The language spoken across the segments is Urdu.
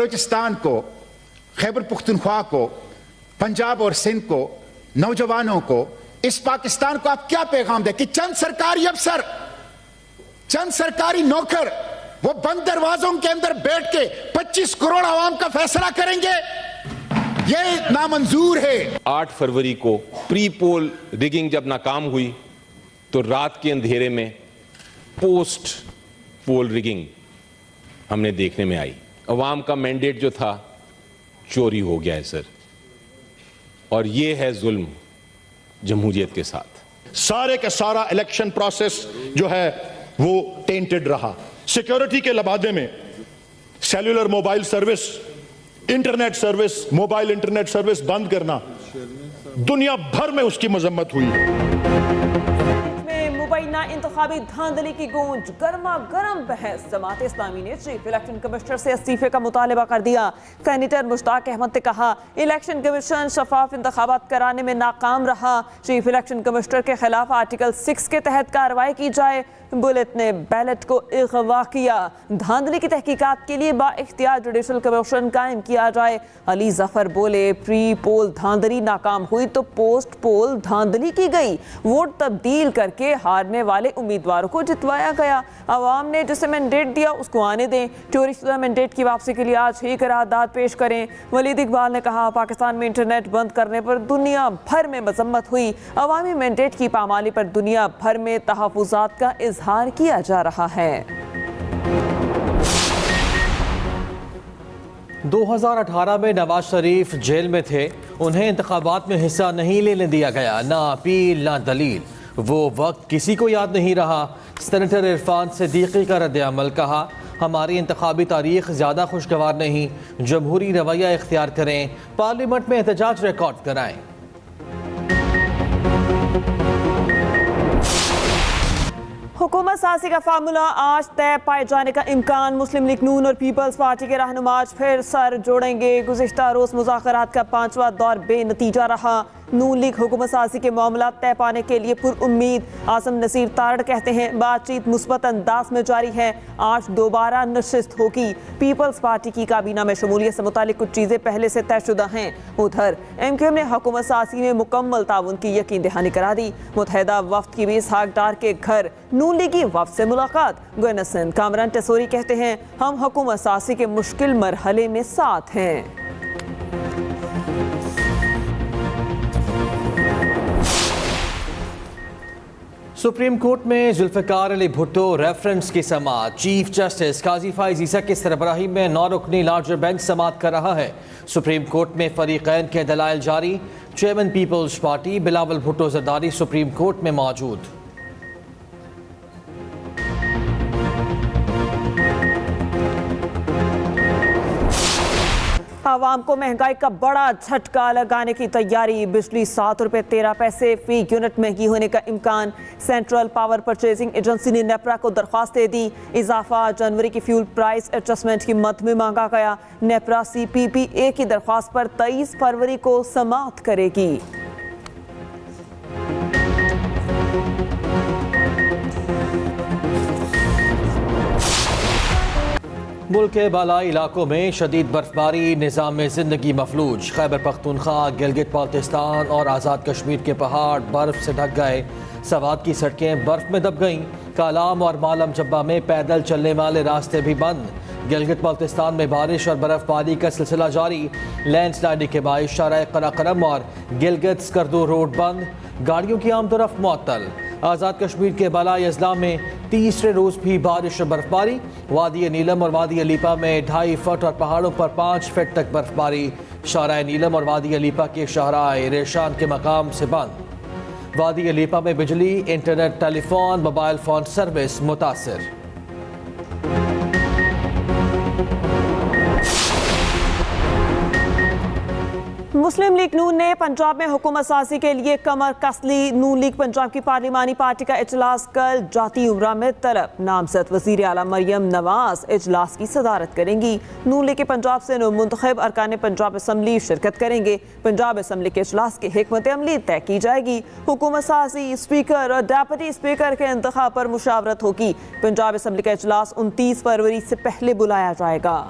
بلوچستان کو, خیبر پختونخوا کو, پنجاب اور سندھ کو, نوجوانوں کو, اس پاکستان کو آپ کیا پیغام دیں کہ چند سرکاری افسر, چند سرکاری نوکر وہ بند دروازوں کے اندر بیٹھ کے 25 کروڑ عوام کا فیصلہ کریں گے؟ یہ نامنظور ہے. 8 فروری کو پری پول ریگنگ جب ناکام ہوئی تو رات کے اندھیرے میں پوسٹ پول ریگنگ ہم نے دیکھنے میں آئی. عوام کا مینڈیٹ جو تھا چوری ہو گیا ہے سر, اور یہ ہے ظلم جمہوریت کے ساتھ. سارے کا سارا الیکشن پروسیس جو ہے وہ ٹینٹڈ رہا. سیکیورٹی کے لبادے میں cellular mobile service, internet service, mobile internet service بند کرنا, دنیا بھر میں اس کی مذمت ہوئی. مبینہ انتخابی دھاندلی کی گونج, گرما گرم بحث. جماعت اسلامی نے چیف الیکشن کمشنر سے استعفے کا مطالبہ کر دیا. سینیٹر مشتاق احمد نے کہا الیکشن کمیشن شفاف انتخابات کرانے میں ناکام رہا. چیف الیکشن کمشنر کے خلاف آرٹیکل 6 کے تحت کارروائی کی جائے. بلٹ نے بیلٹ کو اغوا کیا. دھاندلی کی تحقیقات کے لیے با اختیار جوڈیشل کمیشن قائم کیا جائے. علی ظفر بولے پری پول دھاندلی ناکام ہوئی تو پوسٹ پول دھاندلی کی گئی. ووٹ تبدیل کر کے ہارنے والے امیدواروں کو جتوایا گیا. عوام نے جسے مینڈیٹ دیا اس کو آنے دیں. چوری شدہ مینڈیٹ کی واپسی کے لیے آج ہی قرارداد پیش کریں. ولید اقبال نے کہا پاکستان میں انٹرنیٹ بند کرنے پر دنیا بھر میں مذمت ہوئی. عوامی مینڈیٹ کی پامالی پر دنیا بھر میں تحفظات کا اظہار کیا جا رہا ہے. 2018 میں نواز شریف جیل میں تھے, انہیں انتخابات میں حصہ نہیں لینے دیا گیا, نہ اپیل نہ دلیل. وہ وقت کسی کو یاد نہیں رہا. سینیٹر عرفان صدیقی کا رد عمل, کہا ہماری انتخابی تاریخ زیادہ خوشگوار نہیں, جمہوری رویہ اختیار کریں, پارلیمنٹ میں احتجاج ریکارڈ کرائیں. حکومت سازی کا فارمولہ آج طے پائے جانے کا امکان. مسلم لیگ نون اور پیپلز پارٹی کے رہنما آج پھر سر جوڑیں گے. گزشتہ روز مذاکرات کا 5واں دور بے نتیجہ رہا. نون لیگ حکومت سازی کے معاملات طے پانے کے لیے پر امید. عاصم نصیر تارڑ کہتے ہیں بات چیت مثبت انداز میں جاری ہے, آج دوبارہ نشست ہوگی. پیپلز پارٹی کی کابینہ میں شمولیت سے متعلق کچھ چیزیں پہلے سے طے شدہ ہیں. ادھر ایم کیو ایم نے حکومت سازی میں مکمل تعاون کی یقین دہانی کرا دی. متحدہ وفد کی بھی اسحاق ڈار کے گھر نون لیگی وفد سے ملاقات. گورنر سندھ کامران ٹیسوری کہتے ہیں ہم حکومت سازی کے مشکل مرحلے میں ساتھ ہیں. سپریم کورٹ میں ذوالفقار علی بھٹو ریفرنس کی سماعت. چیف جسٹس قاضی فائز عیسیٰ کی سربراہی میں 9 رکنی لارجر بینچ سماعت کر رہا ہے. سپریم کورٹ میں فریقین کے دلائل جاری. Chairman Peoples Party Bilawal Bhutto Zardari supreme court میں موجود. عوام کو مہنگائی کا بڑا جھٹکا لگانے کی تیاری. بجلی 7 روپے 13 پیسے فی یونٹ مہنگی ہونے کا امکان. سینٹرل پاور پرچیزنگ ایجنسی نے نیپرا کو درخواست دے دی. اضافہ جنوری کی فیول پرائس ایڈجسٹمنٹ کی مد میں مانگا گیا. نیپرا سی پی پی اے کی درخواست پر 23 فروری کو سماعت کرے گی. ملک کے بالائی علاقوں میں شدید برفباری, نظام زندگی مفلوج. خیبر پختونخوا, گلگت بالتستان اور آزاد کشمیر کے پہاڑ برف سے ڈھک گئے. سوات کی سڑکیں برف میں دب گئیں. کالام اور مالم جبہ میں پیدل چلنے والے راستے بھی بند. گلگت بالتستان میں بارش اور برف باری کا سلسلہ جاری. لینڈ سلائڈنگ کے باعث شارع قراقرم اور گلگت سکردو روڈ بند. گاڑیوں کی آمد و رفت معطل. آزاد کشمیر کے بالائی اضلاع میں تیسرے روز بھی بارش اور برفباری. وادی نیلم اور وادی علیپا میں 2.5 فٹ اور پہاڑوں پر 5 فٹ تک برفباری. شارع نیلم اور وادی علیپا کے شاہراہ ریشان کے مقام سے بند. وادی علیپا میں بجلی, انٹرنیٹ, ٹیلی فون, موبائل فون سروس متاثر. مسلم لیگ نون نے پنجاب میں حکومت سازی کے لیے کمر کس لی. نون لیگ پنجاب کی پارلیمانی پارٹی کا اجلاس کل جاتی عمرہ میں طلب. نامزد وزیر اعلیٰ مریم نواز اجلاس کی صدارت کریں گی. نون لیگ کے پنجاب سے منتخب ارکان پنجاب اسمبلی شرکت کریں گے. پنجاب اسمبلی کے اجلاس کی حکمت عملی طے کی جائے گی. حکومت سازی, اسپیکر اور ڈیپٹی اسپیکر کے انتخاب پر مشاورت ہوگی. پنجاب اسمبلی کا اجلاس 29 فروری سے پہلے بلایا جائے گا.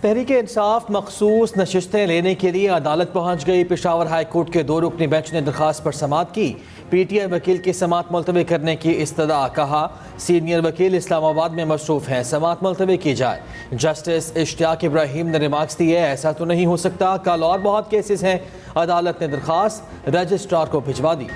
تحریک انصاف مخصوص نشستیں لینے کے لیے عدالت پہنچ گئی۔ پشاور ہائی کورٹ کے 2 رکنی بینچ نے درخواست پر سماعت کی۔ پی ٹی آئی وکیل کی سماعت ملتوی کرنے کی استدعا، کہا سینئر وکیل اسلام آباد میں مصروف ہیں، سماعت ملتوی کی جائے۔ جسٹس اشتیاق ابراہیم نے ریمارکس دیے، ایسا تو نہیں ہو سکتا، کل اور بہت کیسز ہیں۔ عدالت نے درخواست رجسٹرار کو بھجوا دی۔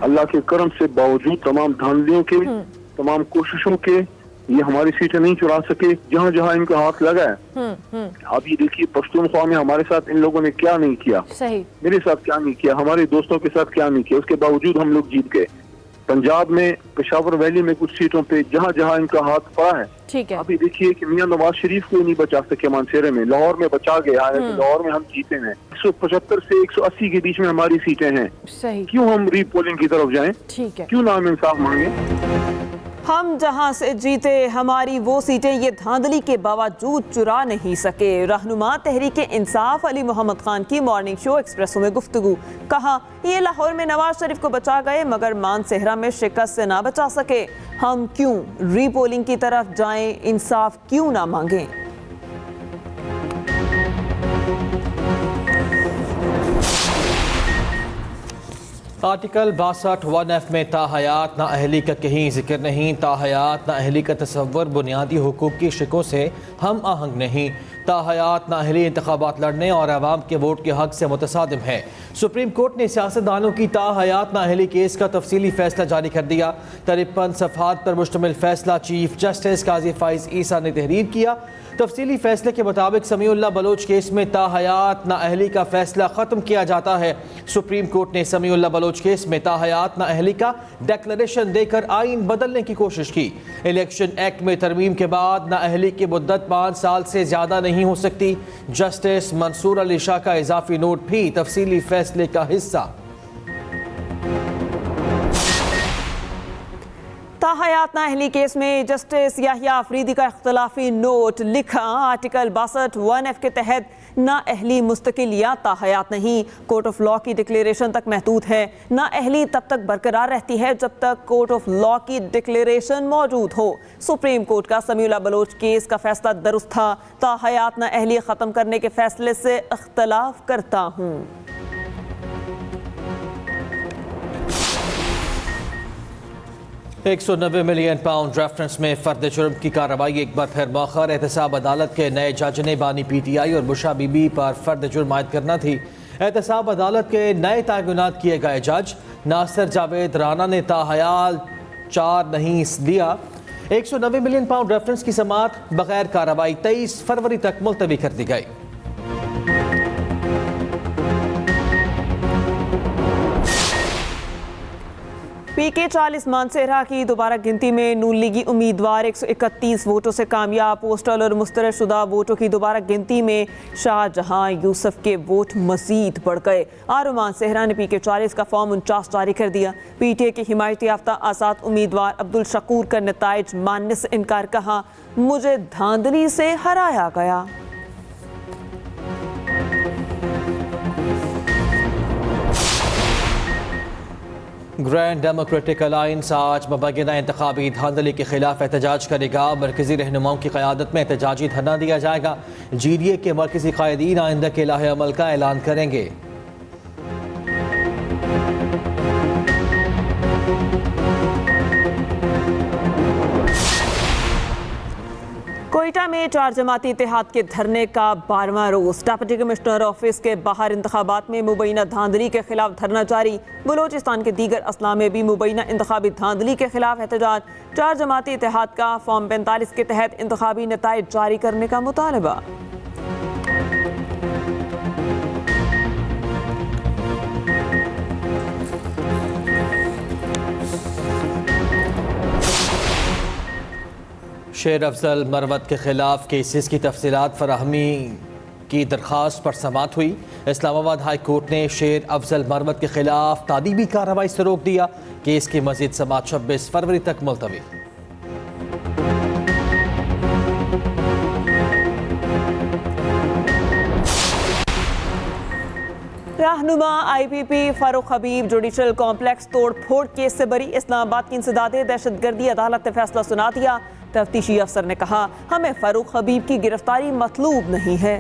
اللہ کے کرم سے باوجود تمام دھاندلیوں کے، تمام کوششوں کے، یہ ہماری سیٹیں نہیں چرا سکے۔ جہاں جہاں ان کا ہاتھ لگا ہے، اب یہ دیکھیے پختونخوا میں ہمارے ساتھ ان لوگوں نے کیا نہیں کیا، صحیح، میرے ساتھ کیا نہیں کیا، ہمارے دوستوں کے ساتھ کیا نہیں کیا، اس کے باوجود ہم لوگ جیت گئے۔ پنجاب میں پشاور ویلی میں کچھ سیٹوں پہ جہاں جہاں ان کا ہاتھ پڑا ہے، ٹھیک ہے، ابھی دیکھیے کہ میاں نواز شریف کو نہیں بچا سکے مانسیرے میں، لاہور میں بچا گیا ہے، لاہور میں ہم جیتے ہیں۔ 175 سے 180 کے بیچ میں ہماری سیٹیں ہیں، صحیح، کیوں ہم ری پولنگ کی طرف جائیں؟ ٹھیک ہے۔ کیوں نام انصاف مانگیں؟ ہم جہاں سے جیتے ہماری وہ سیٹیں یہ دھاندلی کے باوجود چرا نہیں سکے۔ رہنما تحریک انصاف علی محمد خان کی مارننگ شو ایکسپریسو میں گفتگو، کہا یہ لاہور میں نواز شریف کو بچا گئے مگر مانسہرہ میں شکست سے نہ بچا سکے، ہم کیوں ری پولنگ کی طرف جائیں، انصاف کیوں نہ مانگیں؟ آرٹیکل 62 1F میں تاحیات نااہلی کا کہیں ذکر نہیں۔ تاحیات نااہلی کا تصور بنیادی حقوق کی شقوں سے ہم آہنگ نہیں۔ تاحیات نااہلی انتخابات لڑنے اور عوام کے ووٹ کے حق سے متصادم ہے۔ سپریم کورٹ نے سیاستدانوں کی تاحیات نااہلی کیس کا تفصیلی فیصلہ جاری کر دیا۔ 53 صفحات پر مشتمل فیصلہ چیف جسٹس قاضی فائز عیسیٰ نے تحریر کیا۔ تفصیلی فیصلے کے مطابق سمیع اللہ بلوچ کیس میں تاحیات نااہلی کا فیصلہ ختم کیا جاتا ہے۔ سپریم کورٹ نے سمیع اللہ بلوچ کیس میں تاحیات نااہلی کا ڈیکلریشن دے کر آئین بدلنے کی کوشش کی۔ الیکشن ایکٹ میں ترمیم کے بعد نااہلی کی مدت 5 سال سے زیادہ نہیں ہو سکتی۔ جسٹس منصور علی شاہ کا اضافی نوٹ بھی تفصیلی فیصلے کا حصہ۔ تاحیات نااہلی کیس میں جسٹس یحییٰ آفریدی کا اختلافی نوٹ لکھا، آرٹیکل 62 1F کے تحت نااہلی مستقل یا تاحیات نہیں، کورٹ آف لاء کی ڈکلیریشن تک محدود ہے۔ نااہلی تب تک برقرار رہتی ہے جب تک کورٹ آف لاء کی ڈکلیریشن موجود ہو۔ سپریم کورٹ کا سمیع اللہ بلوچ کیس کا فیصلہ درست تھا۔ تاحیات نااہلی ختم کرنے کے فیصلے سے اختلاف کرتا ہوں۔ 190 ملین پاؤنڈ ریفرنس میں فرد جرم کی کارروائی ایک بار پھر مؤخر۔ احتساب عدالت کے نئے جج نے بانی پی ٹی آئی اور بشرا بی بی پر فرد جرم عائد کرنا تھی۔ احتساب عدالت کے نئے تعینات کیے گئے جج ناصر جاوید رانا نے تاحیال 4 نہیں دیا۔ 190 ملین پاؤنڈ ریفرنس کی سماعت بغیر کارروائی 23 فروری تک ملتوی کر دی گئی۔ پی کے 40 مانسہرہ کی دوبارہ گنتی میں نون لیگی امیدوار 131 ووٹوں سے کامیاب۔ پوسٹل اور مسترد شدہ ووٹوں کی دوبارہ گنتی میں شاہ جہاں یوسف کے ووٹ مزید بڑھ گئے۔ آرو مانسہرہ نے پی کے 40 کا فارم 49 جاری کر دیا۔ پی ٹی اے کے حمایت یافتہ آزاد امیدوار عبدالشکور کا نتائج ماننے سے انکار، کہا مجھے دھاندلی سے ہرایا گیا۔ گرینڈ ڈیموکریٹک الائنس آج مبینہ انتخابی دھاندلی کے خلاف احتجاج کرے گا۔ مرکزی رہنماؤں کی قیادت میں احتجاجی دھرنا دیا جائے گا۔ جی ڈی اے کے مرکزی قائدین آئندہ کے لائحہ عمل کا اعلان کریں گے۔ کوئٹہ میں 4 جماعتی اتحاد کے دھرنے کا 12واں روز۔ ڈپٹی کمشنر آفس کے باہر انتخابات میں مبینہ دھاندلی کے خلاف دھرنا جاری۔ بلوچستان کے دیگر اضلاع میں بھی مبینہ انتخابی دھاندلی کے خلاف احتجاج۔ 4 جماعتی اتحاد کا فارم 45 کے تحت انتخابی نتائج جاری کرنے کا مطالبہ۔ شیر افضل مروت کے خلاف کیسز کی تفصیلات فراہمی کی درخواست پر سماعت ہوئی۔ اسلام آباد ہائی کورٹ نے شیر افضل مروت کے خلاف تعدیبی کارروائی سے روک دیا۔ کیس کی مزید سماعت 26 فروری تک ملتوی۔ رہنما آئی پی پی فاروق حبیب جوڈیشل کمپلیکس توڑ پھوڑ کیس سے بری، اسلام آباد کی انسداد دہشت گردی، عدالت نے فیصلہ سنا دیا۔ تفتیشی افسر نے کہا ہمیں فاروق حبیب کی گرفتاری مطلوب نہیں ہے۔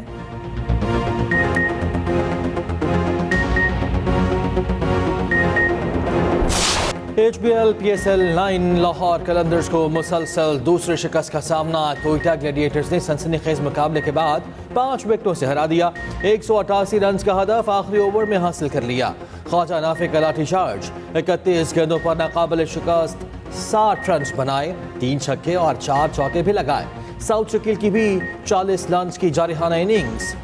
H B L P S L 9 Lahore Qalandars کو مسلسل دوسرے شکست کا سامنا۔ کوئٹہ گلیڈیٹرز نے سنسنی خیز مقابلے کے بعد 5 وکٹوں سے ہرا دیا۔ 188 رنز کا ہدف آخری اوور میں حاصل کر لیا۔ خواجہ نافع کا لاٹھی چارج، 31 گیندوں پر ناقابل شکست 60 رنز بنائے، 3 چھکے اور 4 چوکے بھی لگائے۔ ساؤتھ شکیل کی بھی 40 رنز کی جارحانہ اننگز۔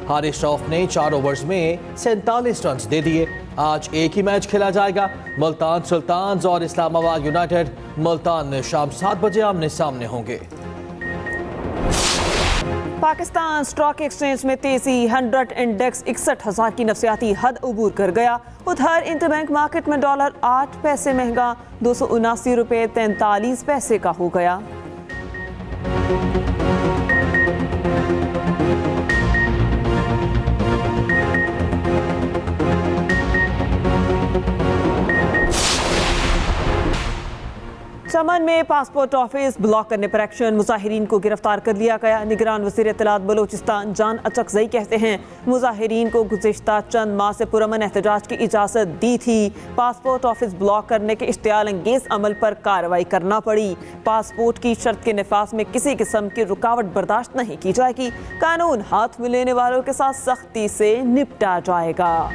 حارث شوف نے 4 اوورز میں 47 رنز دے دیے۔ آج ایک ہی میچ کھیلا جائے گا۔ ملتان سلطانز اور اسلام آباد یونائیٹڈ ملتان میں شام 7 بجے آمنے سامنے ہوں گے۔ پاکستان اسٹاک ایکسچینج میں تیزی، 100 انڈیکس 61,000 کی نفسیاتی حد عبور کر گیا۔ ادھر انٹر بینک مارکیٹ میں ڈالر 8 پیسے مہنگا، 279 روپے 43 پیسے کا ہو گیا۔ چمن میں پاسپورٹ آفس بلاک کرنے پر ایکشن، مظاہرین کو گرفتار کر لیا گیا۔ نگران وزیر اطلاعات بلوچستان جان اچکزئی کہتے ہیں مظاہرین کو گزشتہ چند ماہ سے پرامن احتجاج کی اجازت دی تھی، پاسپورٹ آفس بلاک کرنے کے اشتعال انگیز عمل پر کارروائی کرنا پڑی۔ پاسپورٹ کی شرط کے نفاذ میں کسی قسم کی رکاوٹ برداشت نہیں کی جائے گی، قانون ہاتھ میں لینے والوں کے ساتھ سختی سے نپٹا جائے گا۔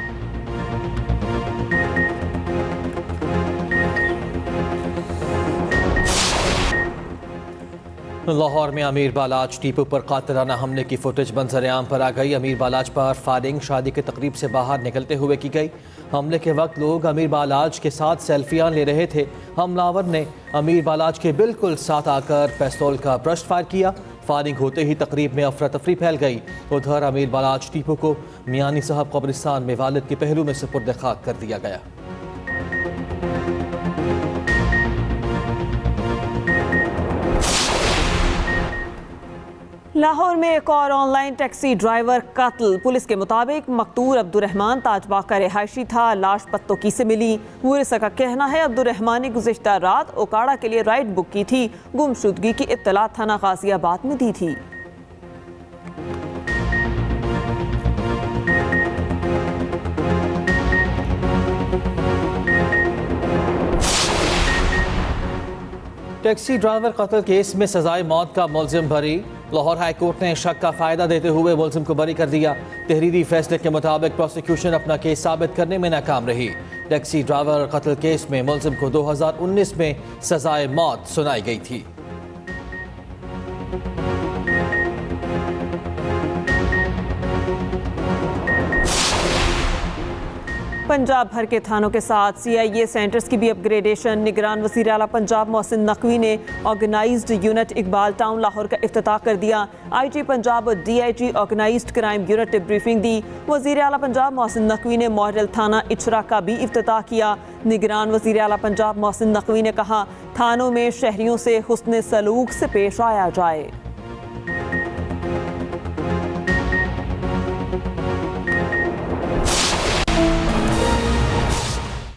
لاہور میں امیر بالاچ ٹیپو پر قاتلانہ حملے کی فوٹیج منظر عام پر آ گئی۔ امیر بالاچ پر فائرنگ شادی کے تقریب سے باہر نکلتے ہوئے کی گئی۔ حملے کے وقت لوگ امیر بالاچ کے ساتھ سیلفیاں لے رہے تھے۔ حملاور نے امیر بالاچ کے بالکل ساتھ آ کر پستول کا برسٹ فائر کیا۔ فائرنگ ہوتے ہی تقریب میں افراتفری پھیل گئی۔ ادھر امیر بالاچ ٹیپو کو میانی صاحب قبرستان میں والد کے پہلو میں سپرد خاک کر دیا گیا۔ لاہور میں ایک اور آن لائن ٹیکسی ڈرائیور قتل۔ پولیس کے مطابق مقتول عبدالرحمان تاج باغ کا رہائشی تھا، لاش پتوکی سے ملی۔ ورثہ کا کہنا ہے عبدالرحمان نے گزشتہ رات اوکاڑا کے لیے رائڈ بک کی تھی، گمشدگی کی اطلاع تھانہ غازی آباد میں دی تھی۔ ٹیکسی ڈرائیور قتل کیس میں سزائے موت کا ملزم بری۔ لاہور ہائی کورٹ نے شک کا فائدہ دیتے ہوئے ملزم کو بری کر دیا۔ تحریری فیصلے کے مطابق پروسیکیوشن اپنا کیس ثابت کرنے میں ناکام رہی۔ ٹیکسی ڈرائیور قتل کیس میں ملزم کو 2019 میں سزائے موت سنائی گئی تھی۔ پنجاب بھر کے تھانوں کے ساتھ سی آئی اے سینٹرز کی بھی اپ گریڈیشن۔ نگران وزیر اعلیٰ پنجاب محسن نقوی نے organised unit Iqbal town Lahore کا افتتاح کر دیا۔ آئی جی پنجاب اور D I G organised crime unit نے بریفنگ دی۔ وزیر اعلیٰ پنجاب محسن نقوی نے ماڈل تھانہ اچھرا کا بھی افتتاح کیا۔ نگران وزیر اعلیٰ پنجاب محسن نقوی نے کہا تھانوں میں شہریوں سے حسن سلوک سے پیش آیا جائے۔